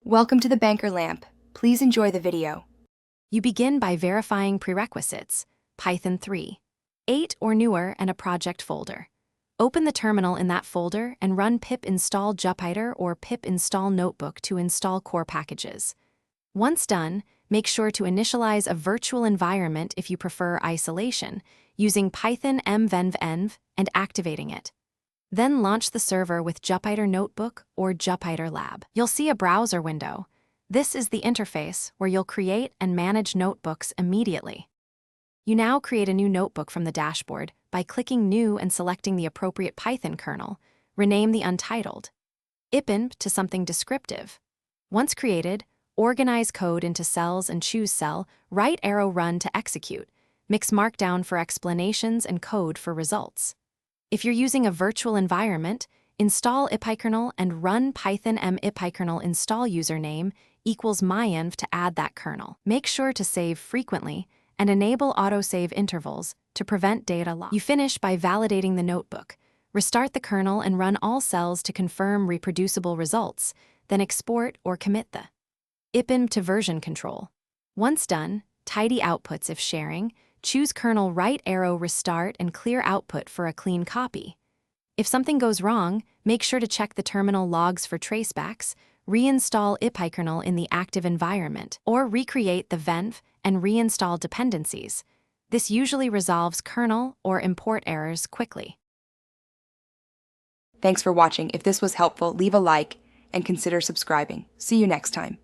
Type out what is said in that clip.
Welcome to the Banker Lamp. Please enjoy the video. You begin by verifying prerequisites, Python 3, 8 or newer, and a project folder. Open the terminal in that folder and run pip install Jupyter or pip install Notebook to install core packages. Once done, make sure to initialize a virtual environment if you prefer isolation, using Python mvenv and activating it. Then launch the server with Jupyter Notebook or Jupyter Lab. You'll see a browser window. This is the interface where you'll create and manage notebooks immediately. You now create a new notebook from the dashboard by clicking New and selecting the appropriate Python kernel. Rename the untitled ipimp to something descriptive. Once created, organize code into cells and choose cell, right arrow run to execute. Mix Markdown for explanations and code for results. If you're using a virtual environment, install ipykernel and run python ipykernel install username equals myenv to add that kernel. Make sure to save frequently and enable autosave intervals to prevent data loss. You finish by validating the notebook. Restart the kernel and run all cells to confirm reproducible results, then export or commit the ipimp to version control. Once done, tidy outputs if sharing. Choose kernel right arrow restart and clear output for a clean copy. If something goes wrong, make sure to check the terminal logs for tracebacks, reinstall ipykernel in the active environment, or recreate the venv and reinstall dependencies. This usually resolves kernel or import errors quickly. Thanks for watching. If this was helpful, leave a like and consider subscribing. See you next time.